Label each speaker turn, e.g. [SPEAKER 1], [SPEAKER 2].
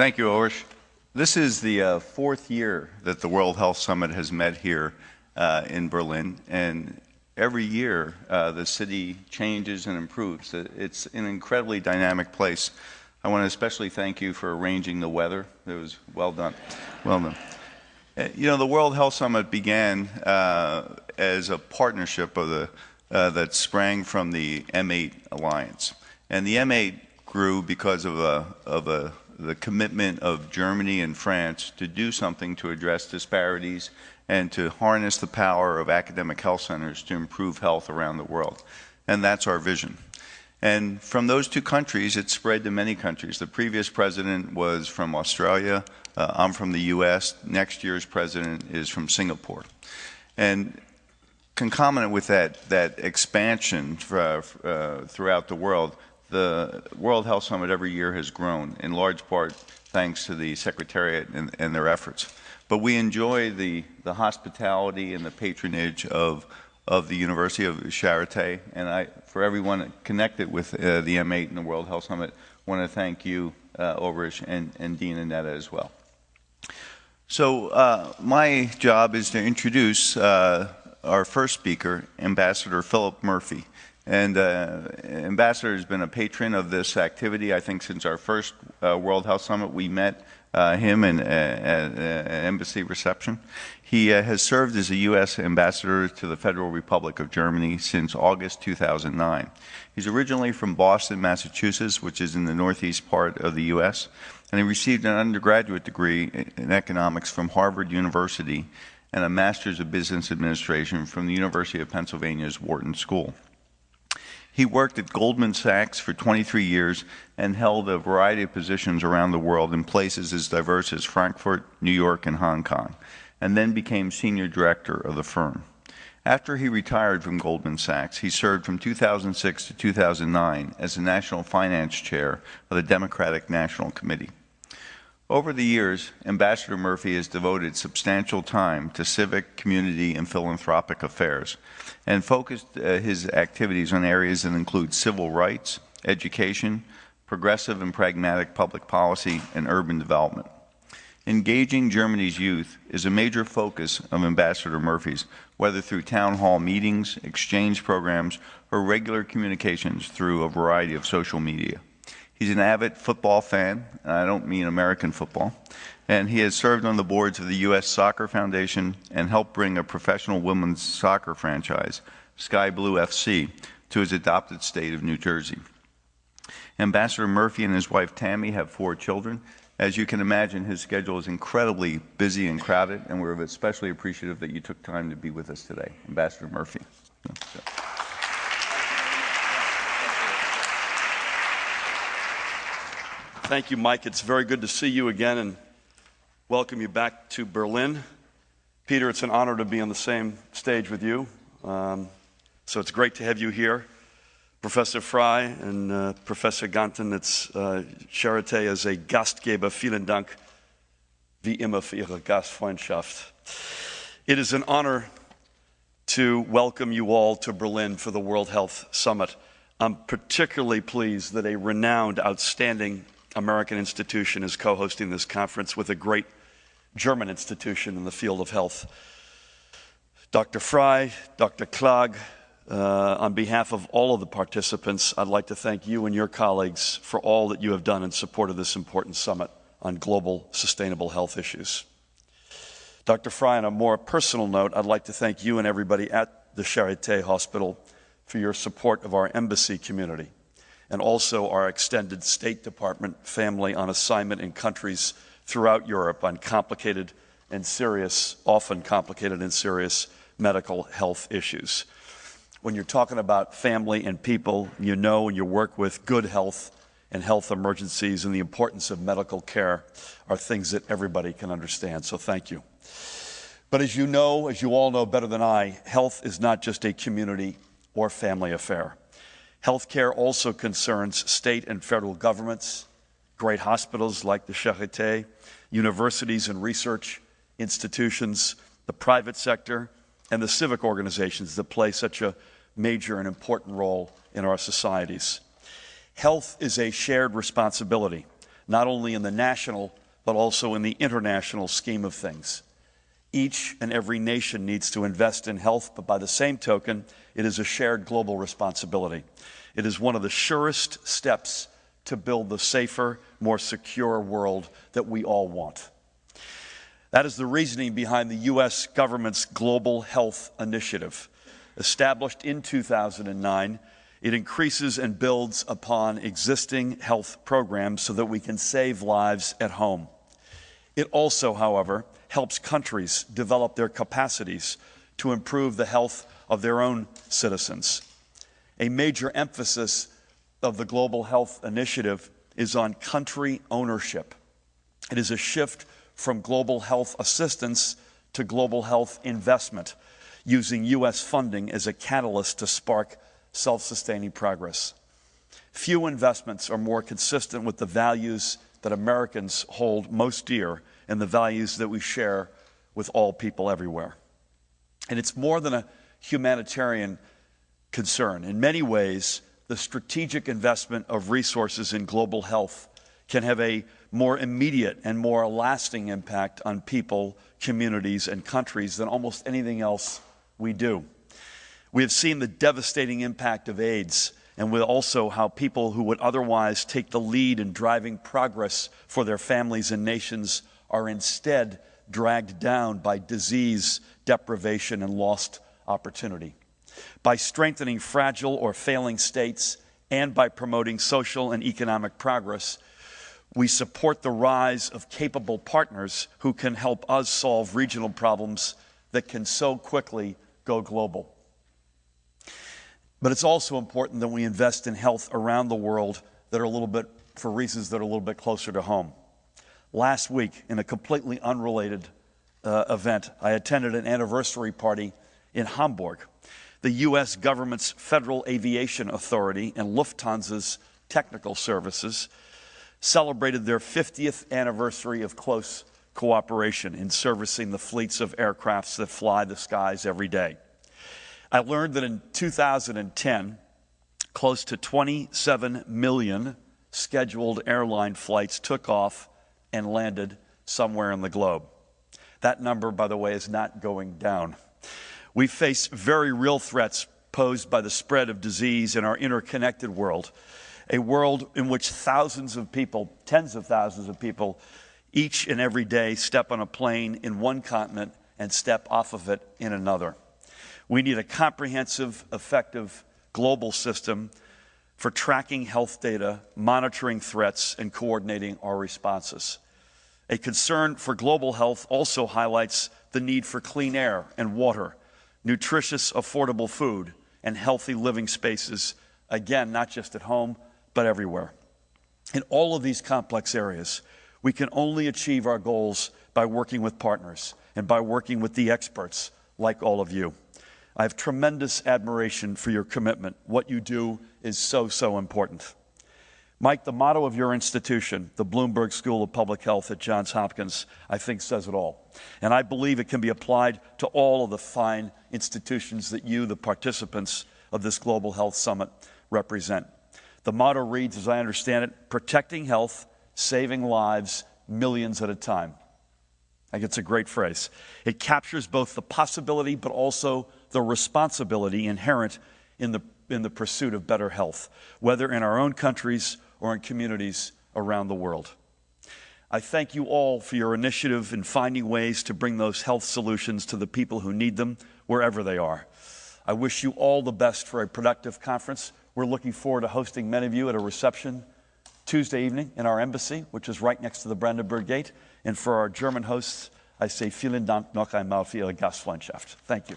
[SPEAKER 1] Thank you, Ulrich. This is the fourth year that the World Health Summit has met here in Berlin, and every year the city changes and improves. It's an incredibly dynamic place. I want to especially thank you for arranging the weather. It was well done. Well done. You know, the World Health Summit began as a partnership of that sprang from the M8 Alliance. And the M8 grew because of the commitment of Germany and France to do something to address disparities and to harness the power of academic health centers to improve health around the world. And that's our vision. And from those two countries, it spread to many countries. The previous president was from Australia. I'm from the U.S. Next year's president is from Singapore. And concomitant with that expansion throughout the world, the World Health Summit every year has grown, in large part thanks to the Secretariat and their efforts. But we enjoy the hospitality and the patronage of the University of Charité, and for everyone connected with the M8 and the World Health Summit, I want to thank you, Ulrich, and Dean Annetta as well. So my job is to introduce our first speaker, Ambassador Philip Murphy. And Ambassador has been a patron of this activity, I think, since our first World Health Summit. We met him at an embassy reception. He has served as a U.S. ambassador to the Federal Republic of Germany since August 2009. He's originally from Boston, Massachusetts, which is in the northeast part of the U.S., and he received an undergraduate degree in economics from Harvard University and a master's of business administration from the University of Pennsylvania's Wharton School. He worked at Goldman Sachs for 23 years and held a variety of positions around the world in places as diverse as Frankfurt, New York, and Hong Kong, and then became senior director of the firm. After he retired from Goldman Sachs, he served from 2006 to 2009 as the National Finance Chair of the Democratic National Committee. Over the years, Ambassador Murphy has devoted substantial time to civic, community, and philanthropic affairs, and focused his activities on areas that include civil rights, education, progressive and pragmatic public policy, and urban development. Engaging Germany's youth is a major focus of Ambassador Murphy's, whether through town hall meetings, exchange programs, or regular communications through a variety of social media. He's an avid football fan, and I don't mean American football, and he has served on the boards of the U.S. Soccer Foundation and helped bring a professional women's soccer franchise, Sky Blue FC, to his adopted state of New Jersey. Ambassador Murphy and his wife Tammy have 4 children. As you can imagine, his schedule is incredibly busy and crowded, and we're especially appreciative that you took time to be with us today. Ambassador Murphy.
[SPEAKER 2] Thank you, Mike. It's very good to see you again and welcome you back to Berlin. Peter, it's an honor to be on the same stage with you. So it's great to have you here. Professor Frey and Professor Ganten, it's Charité as a Gastgeber. Vielen Dank, wie immer, für Ihre Gastfreundschaft. It is an honor to welcome you all to Berlin for the World Health Summit. I'm particularly pleased that a renowned, outstanding American institution is co-hosting this conference with a great German institution in the field of health. Dr. Frey, Dr. Klag, on behalf of all of the participants, I'd like to thank you and your colleagues for all that you have done in support of this important summit on global sustainable health issues. Dr. Frey, on a more personal note, I'd like to thank you and everybody at the Charité Hospital for your support of our embassy community, and also our extended State Department family on assignment in countries throughout Europe on complicated and serious, often complicated and serious medical health issues. When you're talking about family and people, you know and you work with good health and health emergencies and the importance of medical care are things that everybody can understand, so thank you. But as you know, as you all know better than I, health is not just a community or family affair. Healthcare also concerns state and federal governments, great hospitals like the Charité, universities and research institutions, the private sector, and the civic organizations that play such a major and important role in our societies. Health is a shared responsibility, not only in the national, but also in the international scheme of things. Each and every nation needs to invest in health, but by the same token, it is a shared global responsibility. It is one of the surest steps to build the safer, more secure world that we all want. That is the reasoning behind the U.S. government's Global Health Initiative. Established in 2009, it increases and builds upon existing health programs so that we can save lives at home. It also, however, helps countries develop their capacities to improve the health of their own citizens. A major emphasis of the Global Health Initiative is on country ownership. It is a shift from global health assistance to global health investment, using U.S. funding as a catalyst to spark self-sustaining progress. Few investments are more consistent with the values that Americans hold most dear and the values that we share with all people everywhere. And it's more than a humanitarian concern. In many ways, the strategic investment of resources in global health can have a more immediate and more lasting impact on people, communities, and countries than almost anything else we do. We have seen the devastating impact of AIDS, and with also how people who would otherwise take the lead in driving progress for their families and nations are instead dragged down by disease, deprivation, and lost opportunity. By strengthening fragile or failing states and by promoting social and economic progress, we support the rise of capable partners who can help us solve regional problems that can so quickly go global. But it's also important that we invest in health around the world that are for reasons that are a little bit closer to home. Last week, in a completely unrelated event, I attended an anniversary party in Hamburg. The U.S. government's Federal Aviation Authority and Lufthansa's technical services celebrated their 50th anniversary of close cooperation in servicing the fleets of aircrafts that fly the skies every day. I learned that in 2010, close to 27 million scheduled airline flights took off and landed somewhere in the globe. That number, by the way, is not going down. We face very real threats posed by the spread of disease in our interconnected world, a world in which thousands of people, tens of thousands of people, each and every day step on a plane in one continent and step off of it in another. We need a comprehensive, effective global system for tracking health data, monitoring threats, and coordinating our responses. A concern for global health also highlights the need for clean air and water, nutritious, affordable food, and healthy living spaces, again, not just at home, but everywhere. In all of these complex areas, we can only achieve our goals by working with partners and by working with the experts like all of you. I have tremendous admiration for your commitment. What you do is so, so important. Mike, the motto of your institution, the Bloomberg School of Public Health at Johns Hopkins, I think says it all. And I believe it can be applied to all of the fine institutions that you, the participants of this Global Health Summit, represent. The motto reads, as I understand it, protecting health, saving lives, millions at a time. I think it's a great phrase. It captures both the possibility but also the responsibility inherent in the pursuit of better health, whether in our own countries or in communities around the world. I thank you all for your initiative in finding ways to bring those health solutions to the people who need them wherever they are. I wish you all the best for a productive conference. We're looking forward to hosting many of you at a reception Tuesday evening in our embassy, which is right next to the Brandenburg Gate. And for our German hosts, I say vielen Dank noch einmal für Ihre Gastfreundschaft. Thank you.